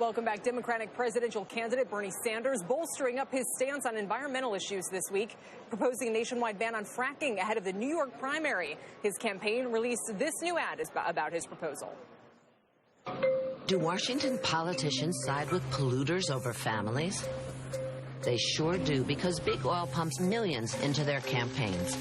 Welcome back. Democratic presidential candidate Bernie Sanders bolstering up his stance on environmental issues this week, proposing a nationwide ban on fracking ahead of the New York primary. His campaign released this new ad about his proposal. Do Washington politicians side with polluters over families? They sure do, because big oil pumps millions into their campaigns.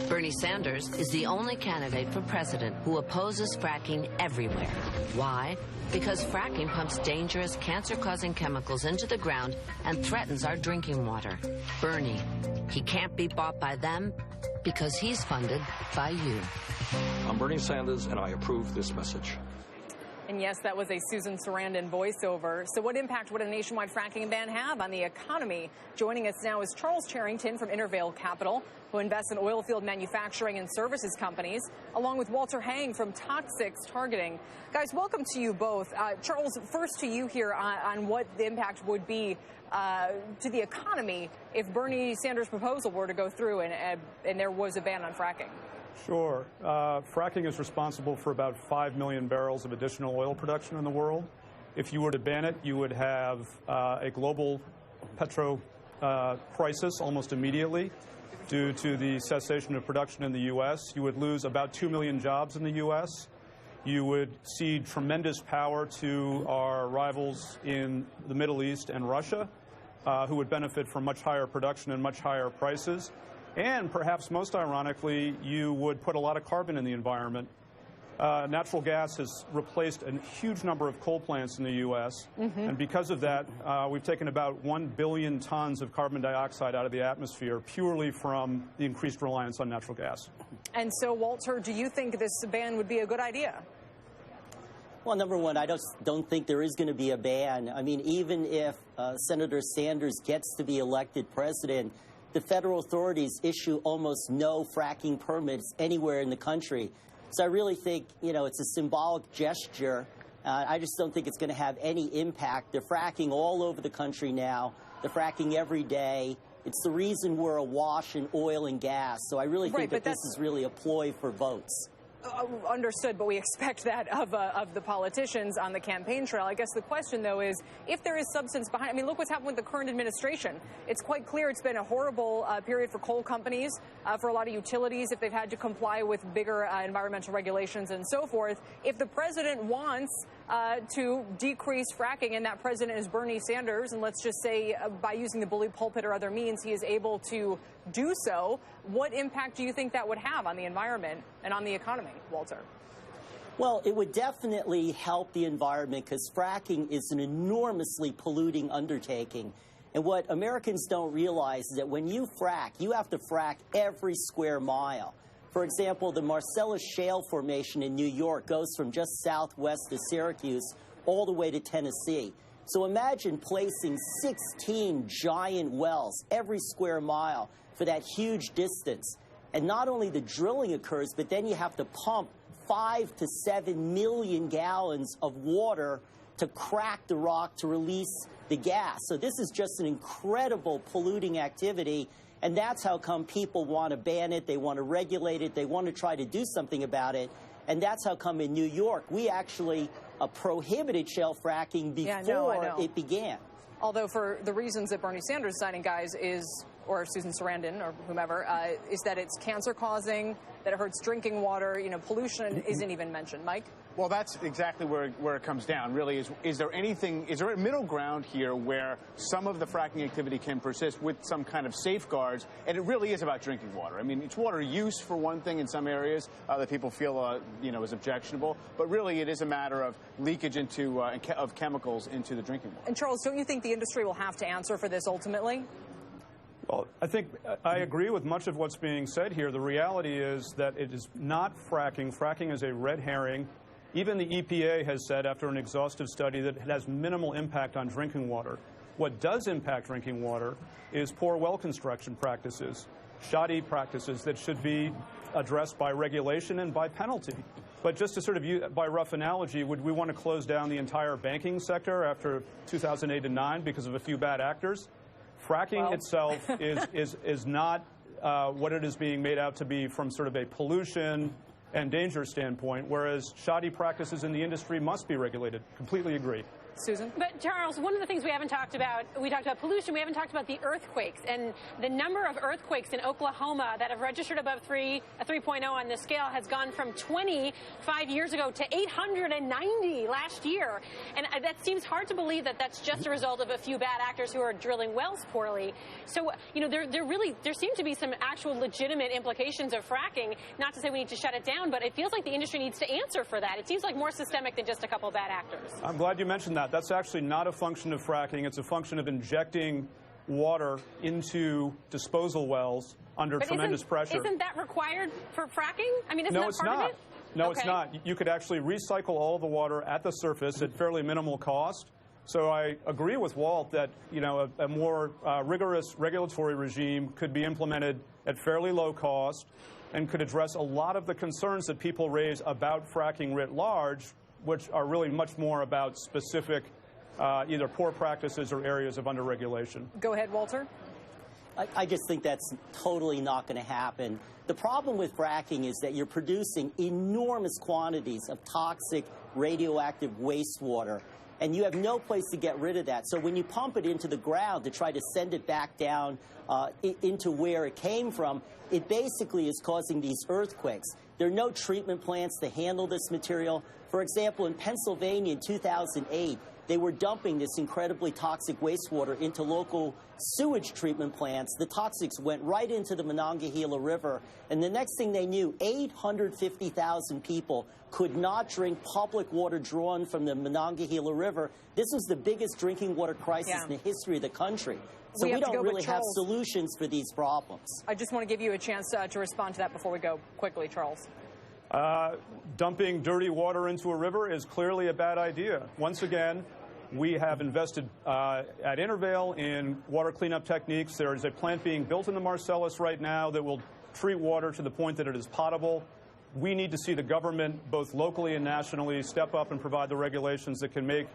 Bernie Sanders is the only candidate for president who opposes fracking everywhere. Why? Because fracking pumps dangerous, cancer-causing chemicals into the ground and threatens our drinking water. Bernie, he can't be bought by them because he's funded by you. I'm Bernie Sanders, and I approve this message. And yes, that was a Susan Sarandon voiceover. So what impact would a nationwide fracking ban have on the economy? Joining us now is Charles Cherington from Intervale Capital, who invests in oil field manufacturing and services companies, along with Walter Hang from Toxics Targeting. Guys, welcome to you both. Charles, first to you here on what the impact would be to the economy if Bernie Sanders' proposal were to go through and there was a ban on fracking. Sure. Fracking is responsible for about 5 million barrels of additional oil production in the world. If you were to ban it, you would have a global petro crisis almost immediately due to the cessation of production in the U.S. You would lose about 2 million jobs in the U.S. You would cede tremendous power to our rivals in the Middle East and Russia, who would benefit from much higher production and much higher prices. And perhaps most ironically, you would put a lot of carbon in the environment. Natural gas has replaced a huge number of coal plants in the U.S. And because of that, we've taken about 1 billion tons of carbon dioxide out of the atmosphere purely from the increased reliance on natural gas. And so, Walter, do you think this ban would be a good idea? Well, number one, I don't think there is going to be a ban. I mean, even if Senator Sanders gets to be elected president, the federal authorities issue almost no fracking permits anywhere in the country. So I really think, it's a symbolic gesture. I just don't think it's going to have any impact. They're fracking all over the country now. They're fracking every day. It's the reason we're awash in oil and gas. So I really think that this is really a ploy for votes. Understood, but we expect that of the politicians on the campaign trail. I guess the question, though, is if there is substance behind. I mean, look what's happened with the current administration. It's quite clear it's been a horrible period for coal companies, for a lot of utilities, if they've had to comply with bigger environmental regulations and so forth. If the president wants to decrease fracking, and that president is Bernie Sanders, and let's just say by using the bully pulpit or other means he is able to do so, what impact do you think that would have on the environment and on the economy, Walter? Well, it would definitely help the environment because fracking is an enormously polluting undertaking. And what Americans don't realize is that when you frack, you have to frack every square mile. For example, the Marcellus Shale Formation in New York goes from just southwest of Syracuse all the way to Tennessee. So imagine placing 16 giant wells every square mile for that huge distance. And not only the drilling occurs, but then you have to pump 5 to 7 million gallons of water to crack the rock to release the gas. So this is just an incredible polluting activity. And that's how come people want to ban it, they want to regulate it, they want to try to do something about it. And that's how come in New York we actually prohibited shale fracking before it began. Although for the reasons that Bernie Sanders is citing, guys, or Susan Sarandon or whomever, is that it's cancer-causing, that it hurts drinking water, pollution isn't even mentioned. Mike? Well, that's exactly where it comes down, really, is there a middle ground here where some of the fracking activity can persist with some kind of safeguards, and it really is about drinking water. I mean, it's water use, for one thing, in some areas that people feel, is objectionable, but really it is a matter of leakage of chemicals into the drinking water. And Charles, don't you think the industry will have to answer for this ultimately? Well, I think I agree with much of what's being said here. The reality is that it is not fracking. Fracking is a red herring. Even the EPA has said after an exhaustive study that it has minimal impact on drinking water. What does impact drinking water is poor well construction practices, shoddy practices that should be addressed by regulation and by penalty. But just to sort of use, by rough analogy, would we want to close down the entire banking sector after 2008 and 2009 because of a few bad actors? Fracking itself is not what it is being made out to be from sort of a pollution and danger standpoint, whereas shoddy practices in the industry must be regulated. Completely agree. Susan? But, Charles, one of the things we haven't talked about, we talked about pollution, we haven't talked about the earthquakes. And the number of earthquakes in Oklahoma that have registered above 3.0 on this scale has gone from 20 5 years ago to 890 last year. And that seems hard to believe that that's just a result of a few bad actors who are drilling wells poorly. So, you know, there seem to be some actual legitimate implications of fracking. Not to say we need to shut it down, but it feels like the industry needs to answer for that. It seems like more systemic than just a couple of bad actors. I'm glad you mentioned that. That's actually not a function of fracking. It's a function of injecting water into disposal wells under tremendous pressure. Isn't that required for fracking? I mean, isn't No, that it's part not. of it? No, Okay. it's not. You could actually recycle all the water at the surface at fairly minimal cost. So I agree with Walt that, you know, a more rigorous regulatory regime could be implemented at fairly low cost and could address a lot of the concerns that people raise about fracking writ large, which are really much more about specific either poor practices or areas of underregulation. Go ahead, Walter. I just think that's totally not going to happen. The problem with fracking is that you're producing enormous quantities of toxic radioactive wastewater, and you have no place to get rid of that. So when you pump it into the ground to try to send it back down into where it came from, it basically is causing these earthquakes. There are no treatment plants to handle this material. For example, in Pennsylvania in 2008, they were dumping this incredibly toxic wastewater into local sewage treatment plants. The toxics went right into the Monongahela River, and the next thing they knew, 850,000 people could not drink public water drawn from the Monongahela River. This was the biggest drinking water crisis in the history of the country. So we don't really have solutions for these problems. I just want to give you a chance to respond to that before we go quickly, Charles. Dumping dirty water into a river is clearly a bad idea. Once again, we have invested at Intervale in water cleanup techniques. There is a plant being built in the Marcellus right now that will treat water to the point that it is potable. We need to see the government, both locally and nationally, step up and provide the regulations that can make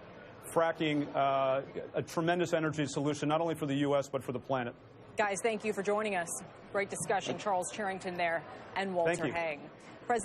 fracking a tremendous energy solution, not only for the U.S., but for the planet. Guys, thank you for joining us. Great discussion. Charles Cherington there and Walter Haig. President